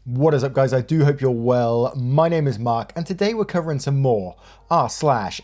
What is up, guys? I do hope you're well. My name is Mark, and today we're covering some more r/mi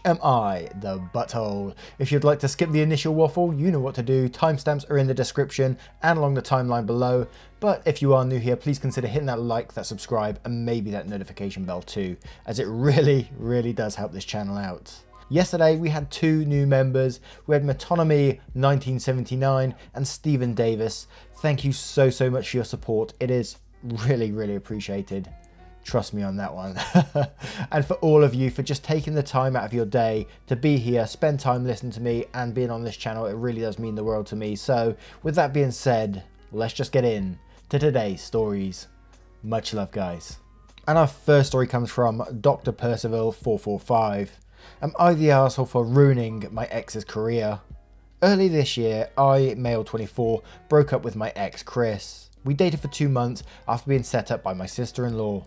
the butthole. If you'd like to skip the initial waffle, you know what to do. Timestamps are in the description and along the timeline below. But if you are new here, please consider hitting that like, that subscribe, and maybe that notification bell too, as it really does help this channel out. Yesterday we had two new members. We had Metonymy 1979 and Stephen Davis. Thank you so much for your support. It is really appreciated. Trust me on that one. And for all of you for just taking the time out of your day to be here, spend time listening to me and being on this channel, it really does mean the world to me. So with that being said, let's just get in to today's stories. Much love, guys. And our first story comes from Dr. Percival 445. Am I the arsehole for ruining my ex's career? Early this year, I, male 24, broke up with my ex Chris. We dated for 2 months after being set up by my sister-in-law.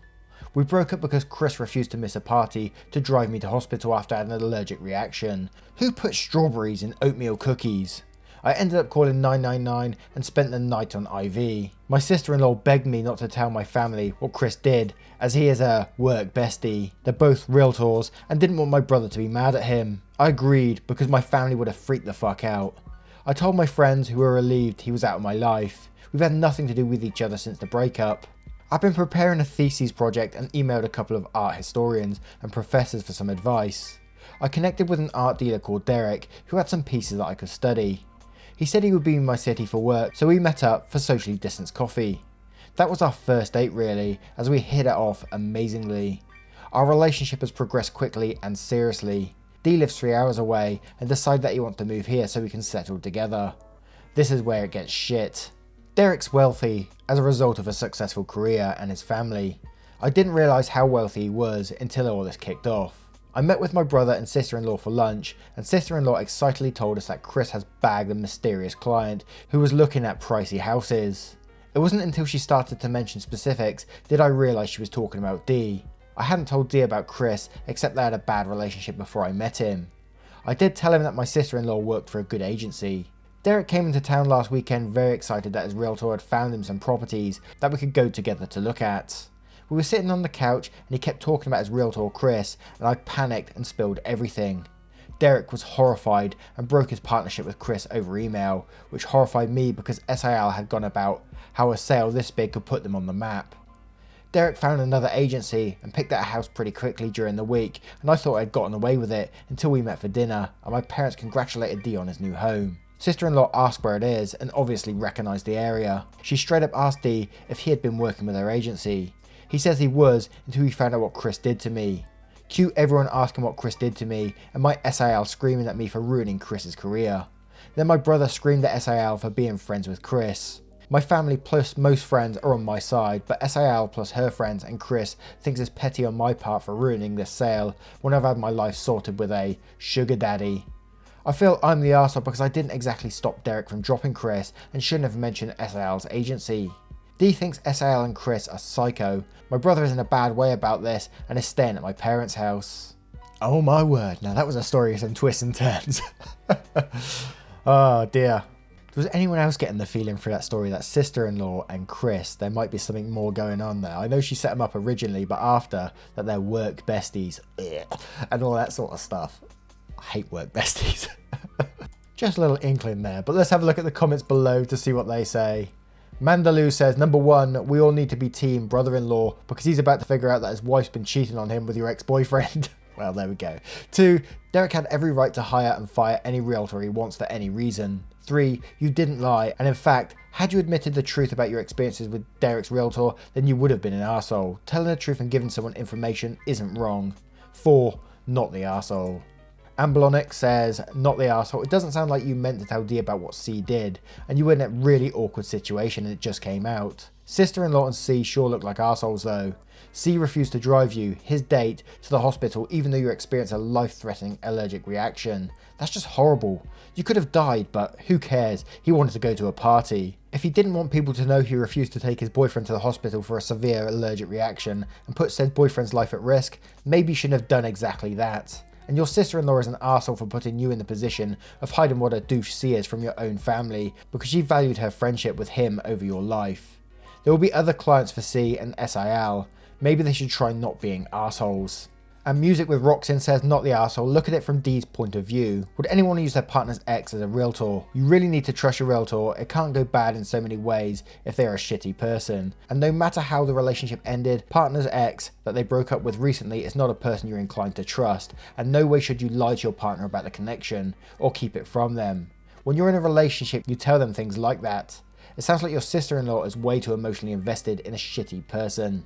We broke up because Chris refused to miss a party to drive me to hospital after I had an allergic reaction. Who put strawberries in oatmeal cookies? I ended up calling 999 and spent the night on IV. My sister-in-law begged me not to tell my family what Chris did, as he is a work bestie. They're both realtors and didn't want my brother to be mad at him. I agreed because my family would have freaked the fuck out. I told my friends, who were relieved he was out of my life. We've had nothing to do with each other since the breakup. I've been preparing a thesis project and emailed a couple of art historians and professors for some advice. I connected with an art dealer called Derek who had some pieces that I could study. He said he would be in my city for work, so we met up for socially distanced coffee. That was our first date really, as we hit it off amazingly. Our relationship has progressed quickly and seriously. D lives 3 hours away and decided that he wants to move here so we can settle together. This is where it gets shit. Derek's wealthy as a result of a successful career and his family. I didn't realise how wealthy he was until all this kicked off. I met with my brother and sister-in-law for lunch, and sister-in-law excitedly told us that Chris has bagged a mysterious client who was looking at pricey houses. It wasn't until she started to mention specifics did I realise she was talking about D. I hadn't told D about Chris except they had a bad relationship before I met him. I did tell him that my sister-in-law worked for a good agency. Derek came into town last weekend very excited that his realtor had found him some properties that we could go together to look at. We were sitting on the couch and he kept talking about his realtor Chris, and I panicked and spilled everything. Derek was horrified and broke his partnership with Chris over email, which horrified me because SIL had gone about how a sale this big could put them on the map. Derek found another agency and picked out a house pretty quickly during the week, and I thought I'd gotten away with it until we met for dinner and my parents congratulated D on his new home. Sister-in-law asked where it is and obviously recognised the area. She straight up asked D if he had been working with her agency. He says he was until he found out what Chris did to me. Cue everyone asking what Chris did to me and my SIL screaming at me for ruining Chris's career. Then my brother screamed at SIL for being friends with Chris. My family plus most friends are on my side, but SIL plus her friends and Chris thinks it's petty on my part for ruining this sale when I've had my life sorted with a sugar daddy. I feel I'm the arsehole because I didn't exactly stop Derek from dropping Chris and shouldn't have mentioned SIL's agency. D thinks SIL and Chris are psycho. My brother is in a bad way about this and is staying at my parents' house. Oh my word, now that was a story of some twists and turns. Oh dear. Was anyone else getting the feeling through that story that sister-in-law and Chris, there might be something more going on there? I know she set them up originally, but after that they're work besties and all that sort of stuff. I hate work besties. Just a little inkling there, but let's have a look at the comments below to see what they say. Mandaloo says, number 1, we all need to be team brother-in-law because he's about to figure out that his wife's been cheating on him with your ex-boyfriend. Well, there we go. 2, Derek had every right to hire and fire any realtor he wants for any reason. 3, you didn't lie, and in fact, had you admitted the truth about your experiences with Derek's realtor, then you would have been an arsehole. Telling the truth and giving someone information isn't wrong. 4, not the arsehole. Amblonic says, not the arsehole. It doesn't sound like you meant to tell D about what C did, and you were in a really awkward situation and it just came out. Sister-in-law and C sure look like arseholes though. C refused to drive you, his date, to the hospital even though you experienced a life-threatening allergic reaction. That's just horrible. You could have died, but who cares? He wanted to go to a party. If he didn't want people to know he refused to take his boyfriend to the hospital for a severe allergic reaction and put said boyfriend's life at risk, maybe he shouldn't have done exactly that. And your sister-in-law is an arsehole for putting you in the position of hiding what a douche she is from your own family because she valued her friendship with him over your life. There will be other clients for C and SIL. Maybe they should try not being assholes. And Music with Roxin says, not the arsehole, look at it from D's point of view. Would anyone use their partner's ex as a realtor? You really need to trust your realtor. It can't go bad in so many ways if they're a shitty person. And no matter how the relationship ended, partner's ex that they broke up with recently is not a person you're inclined to trust. And no way should you lie to your partner about the connection or keep it from them. When you're in a relationship, you tell them things like that. It sounds like your sister-in-law is way too emotionally invested in a shitty person.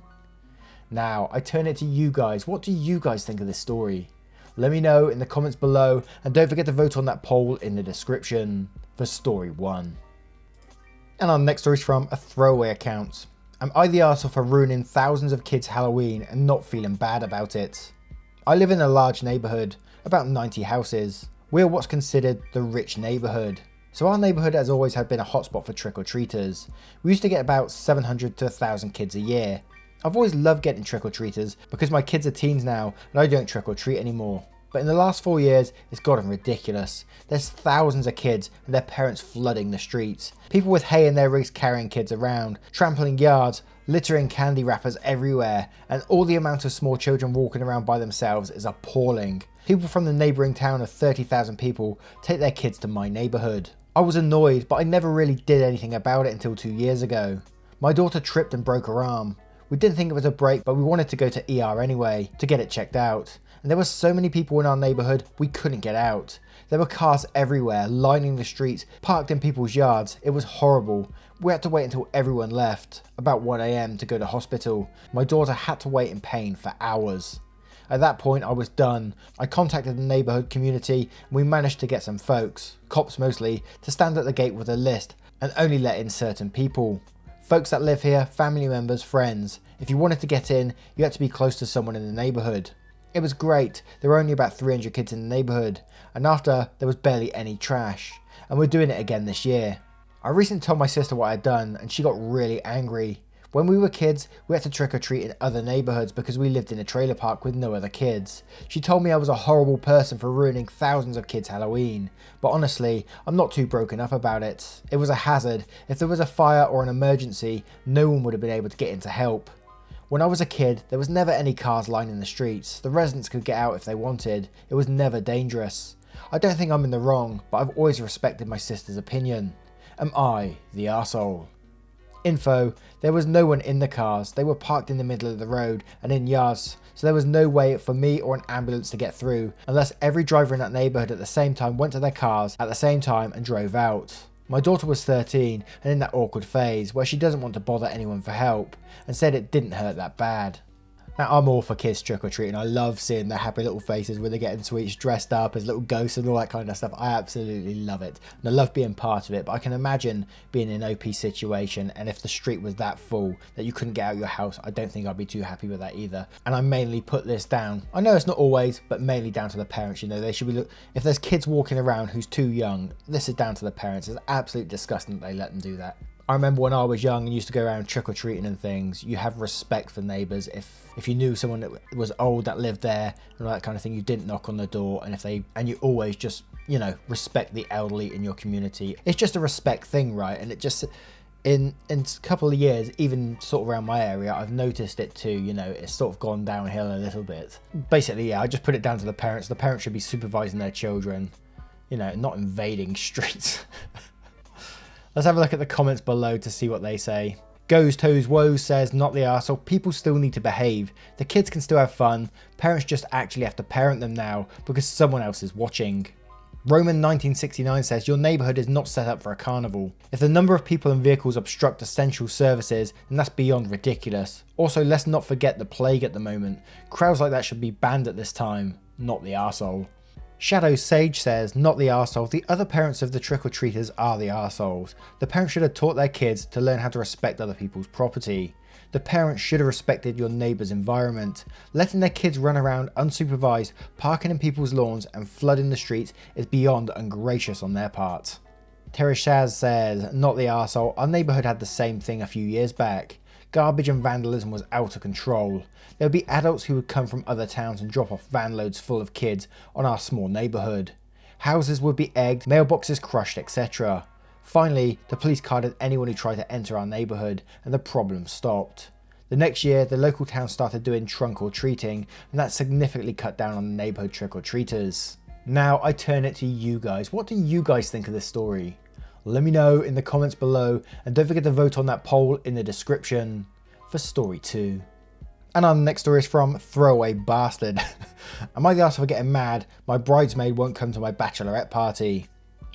Now, I turn it to you guys. What do you guys think of this story? Let me know in the comments below, and don't forget to vote on that poll in the description for story 1. And our next story is from a throwaway account. Am I the arsehole for ruining thousands of kids' Halloween and not feeling bad about it? I live in a large neighbourhood, about 90 houses. We're what's considered the rich neighbourhood. So our neighbourhood has always had been a hotspot for trick-or-treaters. We used to get about 700 to 1,000 kids a year. I've always loved getting trick-or-treaters because my kids are teens now and I don't trick-or-treat anymore. But in the last 4 years, it's gotten ridiculous. There's thousands of kids and their parents flooding the streets. People with hay in their rigs carrying kids around, trampling yards, littering candy wrappers everywhere, and all the amount of small children walking around by themselves is appalling. People from the neighbouring town of 30,000 people take their kids to my neighbourhood. I was annoyed, but I never really did anything about it until 2 years ago. My daughter tripped and broke her arm. We didn't think it was a break, but we wanted to go to ER anyway, to get it checked out. And there were so many people in our neighbourhood, we couldn't get out. There were cars everywhere, lining the streets, parked in people's yards. It was horrible. We had to wait until everyone left, about 1 AM to go to hospital. My daughter had to wait in pain for hours. At that point, I was done. I contacted the neighbourhood community and we managed to get some folks, cops mostly, to stand at the gate with a list and only let in certain people. Folks that live here, family members, friends. If you wanted to get in, you had to be close to someone in the neighbourhood. It was great. There were only about 300 kids in the neighbourhood, and after, there was barely any trash. And we're doing it again this year. I recently told my sister what I'd done, and she got really angry. When we were kids, we had to trick-or-treat in other neighbourhoods because we lived in a trailer park with no other kids. She told me I was a horrible person for ruining thousands of kids' Halloween. But honestly, I'm not too broken up about it. It was a hazard. If there was a fire or an emergency, no one would have been able to get in to help. When I was a kid, there was never any cars lining the streets. The residents could get out if they wanted. It was never dangerous. I don't think I'm in the wrong, but I've always respected my sister's opinion. Am I the arsehole? Info, there was no one in the cars. They were parked in the middle of the road and in yards, so there was no way for me or an ambulance to get through unless every driver in that neighbourhood at the same time went to their cars at the same time and drove out. My daughter was 13 and in that awkward phase where she doesn't want to bother anyone for help and said it didn't hurt that bad. Now, I'm all for kids trick-or-treating. I love seeing their happy little faces when they're getting sweets, dressed up as little ghosts and all that kind of stuff. I absolutely love it. And I love being part of it. But I can imagine being in an OP situation, and if the street was that full that you couldn't get out of your house, I don't think I'd be too happy with that either. And I mainly put this down. I know it's not always, but mainly down to the parents. You know, they should be if there's kids walking around who's too young, this is down to the parents. It's absolutely disgusting that they let them do that. I remember when I was young and used to go around trick-or-treating and things, you have respect for neighbours. If you knew someone that was old that lived there and all that kind of thing, you didn't knock on the door, and you always just, you know, respect the elderly in your community. It's just a respect thing, right? And it just, in a couple of years, even sort of around my area, I've noticed it too, you know, it's sort of gone downhill a little bit. Basically, yeah, I just put it down to the parents. The parents should be supervising their children, you know, not invading streets. Let's have a look at the comments below to see what they say. Goes Toes Woes says, not the arsehole, people still need to behave. The kids can still have fun. Parents just actually have to parent them now because someone else is watching. Roman 1969 says, your neighbourhood is not set up for a carnival. If the number of people and vehicles obstruct essential services, then that's beyond ridiculous. Also, let's not forget the plague at the moment. Crowds like that should be banned at this time, not the arsehole. Shadow Sage says, not the arsehole, the other parents of the trick-or-treaters are the arseholes. The parents should have taught their kids to learn how to respect other people's property. The parents should have respected your neighbour's environment. Letting their kids run around unsupervised, parking in people's lawns and flooding the streets is beyond ungracious on their part. Terry Shaz says, not the arsehole, our neighbourhood had the same thing a few years back. Garbage and vandalism was out of control. There would be adults who would come from other towns and drop off van loads full of kids on our small neighbourhood. Houses would be egged, mailboxes crushed, etc. Finally, the police carded anyone who tried to enter our neighbourhood and the problem stopped. The next year, the local town started doing trunk or treating, and that significantly cut down on the neighbourhood trick-or-treaters. Now I turn it to you guys. What do you guys think of this story? Let me know in the comments below, and don't forget to vote on that poll in the description for story 2. And our next story is from Throwaway Bastard. Am I the arsehole for getting mad? My bridesmaid won't come to my bachelorette party.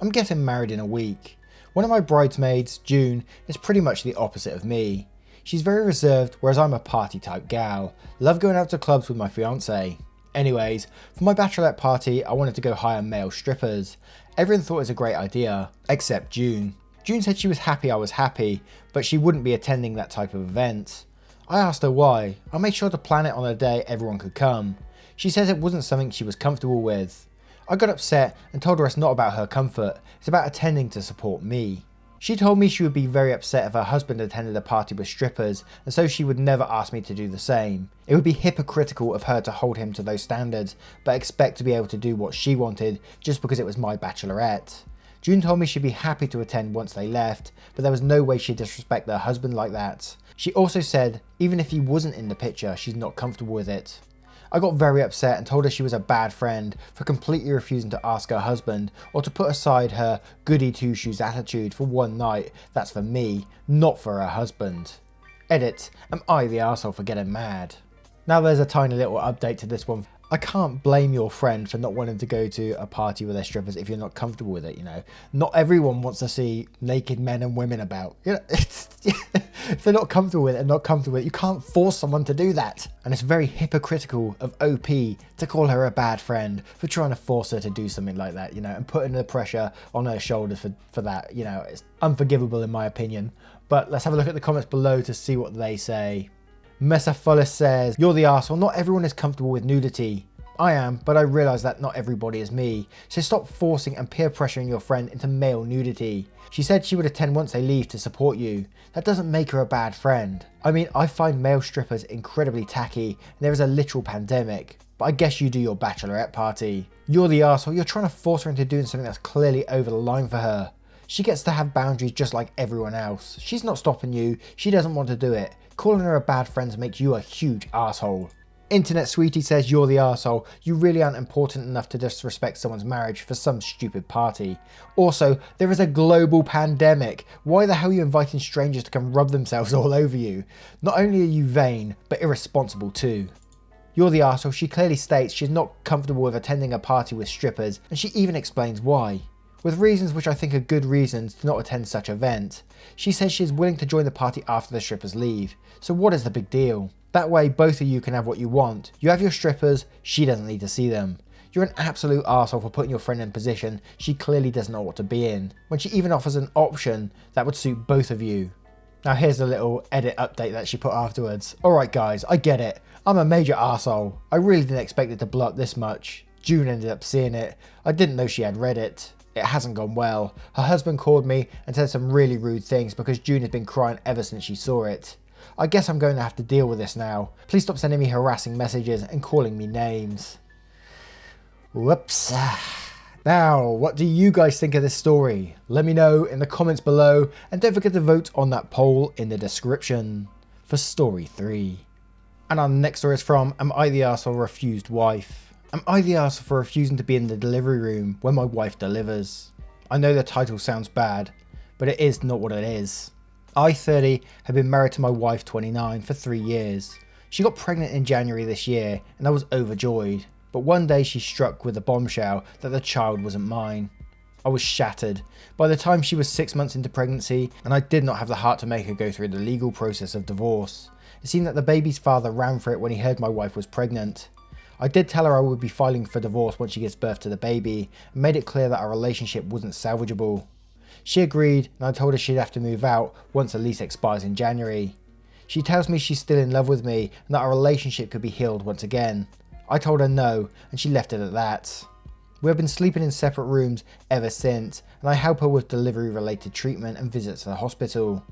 I'm getting married in a week. One of my bridesmaids, June, is pretty much the opposite of me. She's very reserved, whereas I'm a party type gal. Love going out to clubs with my fiance. Anyways, for my bachelorette party, I wanted to go hire male strippers. Everyone thought it was a great idea, except June. June said she was happy I was happy, but she wouldn't be attending that type of event. I asked her why. I made sure to plan it on a day everyone could come. She says it wasn't something she was comfortable with. I got upset and told her it's not about her comfort, it's about attending to support me. She told me she would be very upset if her husband attended a party with strippers, and so she would never ask me to do the same. It would be hypocritical of her to hold him to those standards, but expect to be able to do what she wanted just because it was my bachelorette. June told me she'd be happy to attend once they left, but there was no way she'd disrespect her husband like that. She also said even if he wasn't in the picture, she's not comfortable with it. I got very upset and told her she was a bad friend for completely refusing to ask her husband, or to put aside her goody two shoes attitude for one night. That's for me, not for her husband. Edit, am I the arsehole for getting mad? Now there's a tiny little update to this one. I can't blame your friend for not wanting to go to a party with their strippers if you're not comfortable with it, you know. Not everyone wants to see naked men and women about. You know, if they're not comfortable with it and not comfortable with it, you can't force someone to do that. And it's very hypocritical of OP to call her a bad friend for trying to force her to do something like that, you know, and putting the pressure on her shoulders for that, you know. It's unforgivable in my opinion. But let's have a look at the comments below to see what they say. Messafollis says, you're the arsehole, not everyone is comfortable with nudity. I am, but I realise that not everybody is me, so stop forcing and peer pressuring your friend into male nudity. She said she would attend once they leave to support you. That doesn't make her a bad friend. I mean, I find male strippers incredibly tacky, and there is a literal pandemic, but I guess you do your bachelorette party. You're the arsehole, you're trying to force her into doing something that's clearly over the line for her. She gets to have boundaries just like everyone else. She's not stopping you, she doesn't want to do it. Calling her a bad friend makes you a huge arsehole. Internet Sweetie says, you're the arsehole. You really aren't important enough to disrespect someone's marriage for some stupid party. Also, there is a global pandemic. Why the hell are you inviting strangers to come rub themselves all over you? Not only are you vain, but irresponsible too. You're the arsehole. She clearly states she's not comfortable with attending a party with strippers, and she even explains why. With reasons which I think are good reasons to not attend such event. She says she is willing to join the party after the strippers leave, so what is the big deal? That way both of you can have what you want. You have your strippers, she doesn't need to see them. You're an absolute arsehole for putting your friend in a position she clearly doesn't know what to be in, when she even offers an option that would suit both of you. Now here's a little edit update that she put afterwards. Alright guys, I get it. I'm a major arsehole. I really didn't expect it to blow up this much. June ended up seeing it. I didn't know she had read it. It hasn't gone well. Her husband called me and said some really rude things because June has been crying ever since she saw it. I guess I'm going to have to deal with this now. Please stop sending me harassing messages and calling me names. Whoops. Now, what do you guys think of this story? Let me know in the comments below, and don't forget to vote on that poll in the description for story 3. And our next story is from Am I the Arsehole Refused Wife? Am I the arsehole for refusing to be in the delivery room when my wife delivers? I know the title sounds bad, but it is not what it is. I, 30, have been married to my wife, 29, for 3 years. She got pregnant in January this year, and I was overjoyed. But one day she struck with a bombshell that the child wasn't mine. I was shattered. By the time she was 6 months into pregnancy, and I did not have the heart to make her go through the legal process of divorce. It seemed that the baby's father ran for it when he heard my wife was pregnant. I did tell her I would be filing for divorce once she gives birth to the baby, and made it clear that our relationship wasn't salvageable. She agreed, and I told her she'd have to move out once the lease expires in January. She tells me she's still in love with me, and that our relationship could be healed once again. I told her no, and she left it at that. We have been sleeping in separate rooms ever since, and I help her with delivery related treatment and visits to the hospital.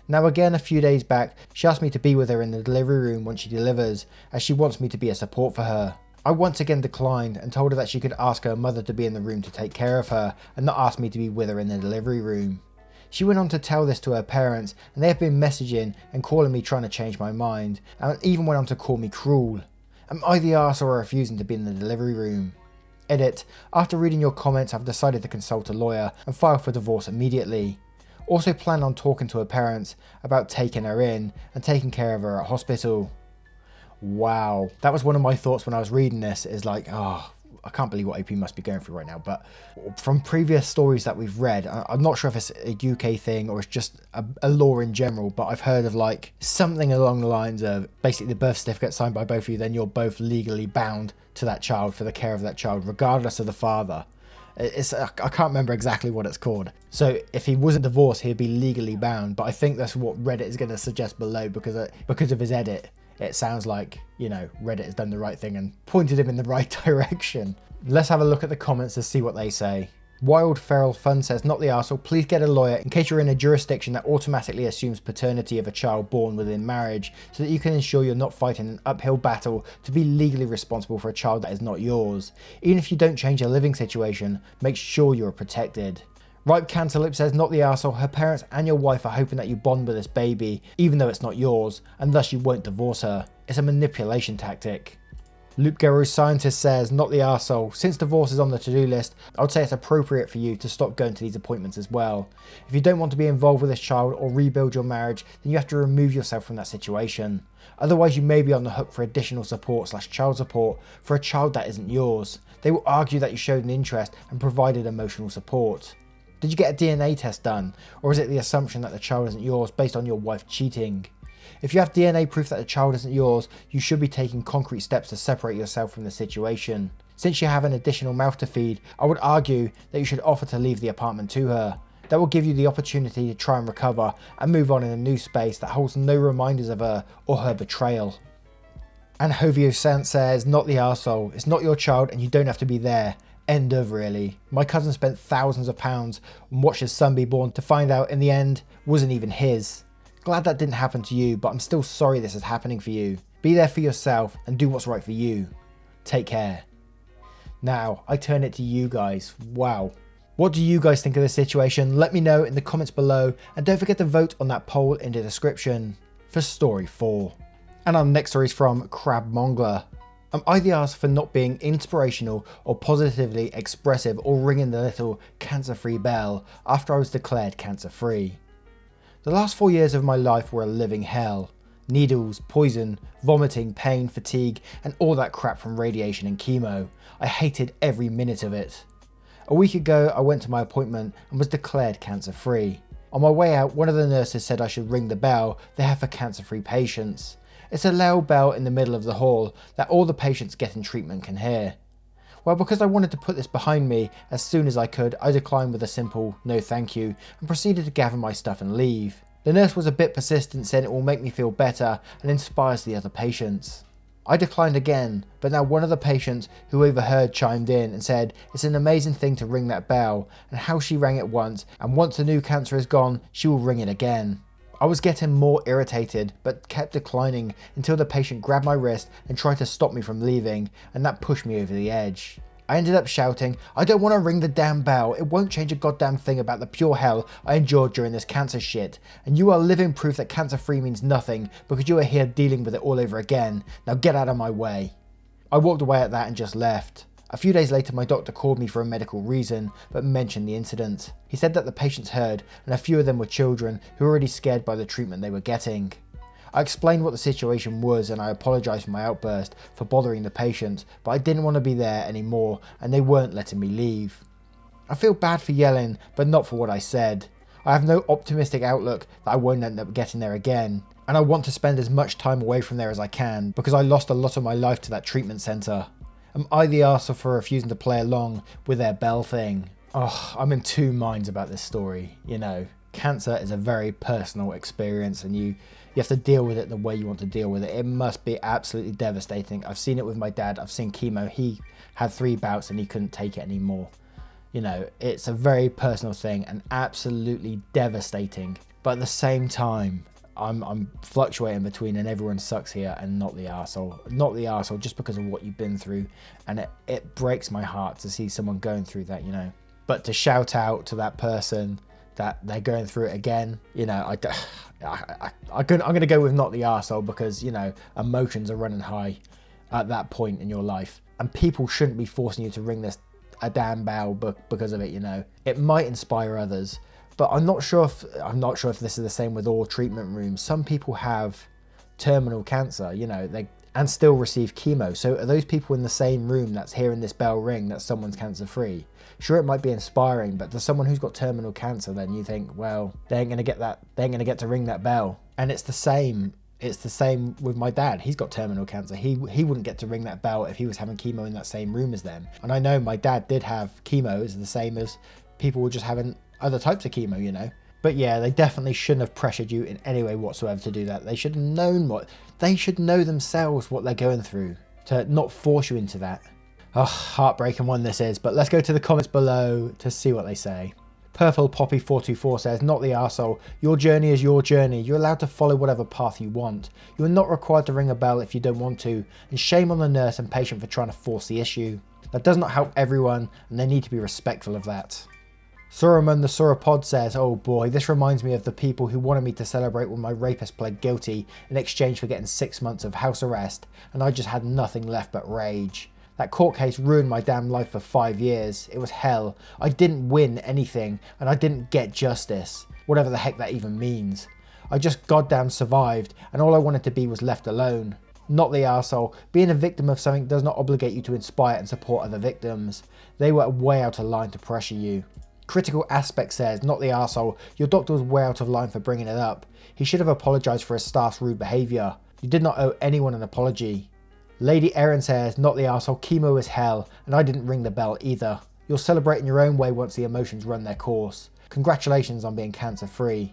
Now again, a few days back, she asked me to be with her in the delivery room when she delivers, as she wants me to be a support for her. I once again declined and told her that she could ask her mother to be in the room to take care of her, and not ask me to be with her in the delivery room. She went on to tell this to her parents, and they have been messaging and calling me trying to change my mind, and even went on to call me cruel. Am I the arsehole for refusing to be in the delivery room? Edit. After reading your comments, I've decided to consult a lawyer and file for divorce immediately. Also plan on talking to her parents about taking her in and taking care of her at hospital. Wow. That was one of my thoughts when I was reading this, is like, oh, I can't believe what AP must be going through right now. But from previous stories that we've read, I'm not sure if it's a UK thing or it's just a law in general, but I've heard of like something along the lines of basically the birth certificate signed by both of you, then you're both legally bound to that child for the care of that child, regardless of the father. I can't remember exactly what it's called. So if he wasn't divorced, he'd be legally bound. But I think that's what Reddit is going to suggest below because of his edit. It sounds like, you know, Reddit has done the right thing and pointed him in the right direction. Let's have a look at the comments to see what they say. Wild Feral Fun says, not the arsehole, please get a lawyer in case you're in a jurisdiction that automatically assumes paternity of a child born within marriage so that you can ensure you're not fighting an uphill battle to be legally responsible for a child that is not yours. Even if you don't change your living situation, make sure you're protected. Ripe Cantaloupe says, not the arsehole, her parents and your wife are hoping that you bond with this baby, even though it's not yours, and thus you won't divorce her. It's a manipulation tactic. Loop Guru Scientist says, not the arsehole, since divorce is on the to-do list, I would say it's appropriate for you to stop going to these appointments as well. If you don't want to be involved with this child or rebuild your marriage, then you have to remove yourself from that situation. Otherwise you may be on the hook for additional support / child support for a child that isn't yours. They will argue that you showed an interest and provided emotional support. Did you get a DNA test done, or is it the assumption that the child isn't yours based on your wife cheating? If you have DNA proof that the child isn't yours, you should be taking concrete steps to separate yourself from the situation. Since you have an additional mouth to feed, I would argue that you should offer to leave the apartment to her. That will give you the opportunity to try and recover and move on in a new space that holds no reminders of her or her betrayal. And Hovio Sant says, not the arsehole, it's not your child and you don't have to be there. End of, really. My cousin spent thousands of pounds and watched his son be born to find out in the end wasn't even his. Glad that didn't happen to you, but I'm still sorry this is happening for you. Be there for yourself and do what's right for you. Take care. Now, I turn it to you guys. Wow. What do you guys think of this situation? Let me know in the comments below, and don't forget to vote on that poll in the description for story 4. And our next story is from Crabmongler. Am I the arse for not being inspirational or positively expressive or ringing the little cancer-free bell after I was declared cancer-free? The last 4 years of my life were a living hell. Needles, poison, vomiting, pain, fatigue, and all that crap from radiation and chemo. I hated every minute of it. A week ago, I went to my appointment and was declared cancer-free. On my way out, one of the nurses said I should ring the bell they have for cancer-free patients. It's a loud bell in the middle of the hall that all the patients getting treatment can hear. Well, because I wanted to put this behind me as soon as I could, I declined with a simple no thank you and proceeded to gather my stuff and leave. The nurse was a bit persistent, saying it will make me feel better and inspires the other patients. I declined again, but now one of the patients who overheard chimed in and said it's an amazing thing to ring that bell and how she rang it once, and once the new cancer is gone, she will ring it again. I was getting more irritated, but kept declining until the patient grabbed my wrist and tried to stop me from leaving, and that pushed me over the edge. I ended up shouting, I don't want to ring the damn bell, it won't change a goddamn thing about the pure hell I endured during this cancer shit, and you are living proof that cancer-free means nothing because you are here dealing with it all over again, now get out of my way. I walked away at that and just left. A few days later my doctor called me for a medical reason, but mentioned the incident. He said that the patients heard, and a few of them were children who were already scared by the treatment they were getting. I explained what the situation was and I apologised for my outburst for bothering the patients, but I didn't want to be there anymore and they weren't letting me leave. I feel bad for yelling, but not for what I said. I have no optimistic outlook that I won't end up getting there again, and I want to spend as much time away from there as I can because I lost a lot of my life to that treatment centre. Am I the arsehole for refusing to play along with their bell thing? Oh, I'm in two minds about this story. You know, cancer is a very personal experience and you have to deal with it the way you want to deal with it. It must be absolutely devastating. I've seen it with my dad. I've seen chemo. He had 3 bouts and he couldn't take it anymore. You know, it's a very personal thing and absolutely devastating. But at the same time, I'm fluctuating between and everyone sucks here and not the arsehole. Not the arsehole just because of what you've been through. And it breaks my heart to see someone going through that, you know. But to shout out to that person that they're going through it again. You know, I'm going to go with not the arsehole because, you know, emotions are running high at that point in your life. And people shouldn't be forcing you to ring a damn bell because of it, you know. It might inspire others, but I'm not sure if this is the same with all treatment rooms. Some people have terminal cancer, you know, and still receive chemo. So are those people in the same room that's hearing this bell ring that someone's cancer free? Sure, it might be inspiring, but to someone who's got terminal cancer, then you think, well, they ain't gonna get to ring that bell. And it's the same with my dad. He's got terminal cancer. He wouldn't get to ring that bell if he was having chemo in that same room as them. And I know my dad did have chemo, is the same as people were just having other types of chemo, you know. But yeah, they definitely shouldn't have pressured you in any way whatsoever to do that. They should have know themselves what they're going through to not force you into that. Oh, heartbreaking one this is, but let's go to the comments below to see what they say. Purple Poppy 424 says, not the arsehole. Your journey is your journey. You're allowed to follow whatever path you want. You are not required to ring a bell if you don't want to, and shame on the nurse and patient for trying to force the issue. That does not help everyone, and they need to be respectful of that. Sauron the Sauropod says, oh boy, this reminds me of the people who wanted me to celebrate when my rapist pled guilty in exchange for getting 6 months of house arrest, and I just had nothing left but rage. That court case ruined my damn life for 5 years. It was hell. I didn't win anything, and I didn't get justice. Whatever the heck that even means. I just goddamn survived, and all I wanted to be was left alone. Not the arsehole. Being a victim of something does not obligate you to inspire and support other victims. They were way out of line to pressure you. Critical Aspect says, not the arsehole. Your doctor was way out of line for bringing it up. He should have apologised for his staff's rude behaviour. You did not owe anyone an apology. Lady Erin says, not the arsehole, chemo is hell, and I didn't ring the bell either. You'll celebrate in your own way once the emotions run their course. Congratulations on being cancer free.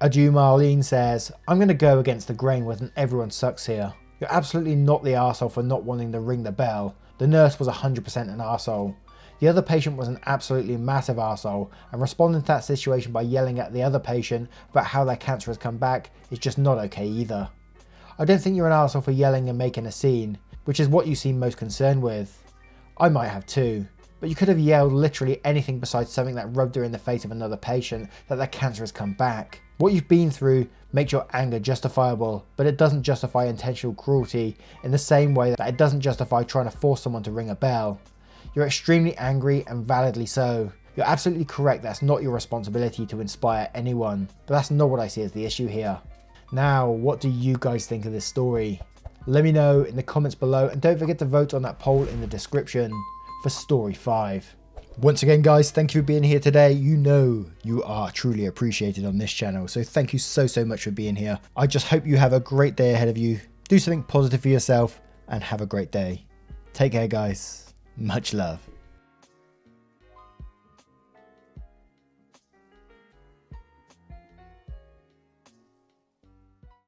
Adieu Marlene says, I'm going to go against the grain with an everyone sucks here. You're absolutely not the arsehole for not wanting to ring the bell. The nurse was 100% an arsehole. The other patient was an absolutely massive arsehole, and responding to that situation by yelling at the other patient about how their cancer has come back is just not okay either. I don't think you're an arsehole for yelling and making a scene, which is what you seem most concerned with. I might have too, but you could have yelled literally anything besides something that rubbed her in the face of another patient that their cancer has come back. What you've been through makes your anger justifiable, but it doesn't justify intentional cruelty in the same way that it doesn't justify trying to force someone to ring a bell. You're extremely angry and validly so. You're absolutely correct, that's not your responsibility to inspire anyone, but that's not what I see as the issue here. Now, what do you guys think of this story? Let me know in the comments below, and don't forget to vote on that poll in the description for story 5. Once again guys, thank you for being here today. You know you are truly appreciated on this channel, so thank you so much for being here. I just hope you have a great day ahead of you. Do something positive for yourself and have a great day. Take care guys. Much love.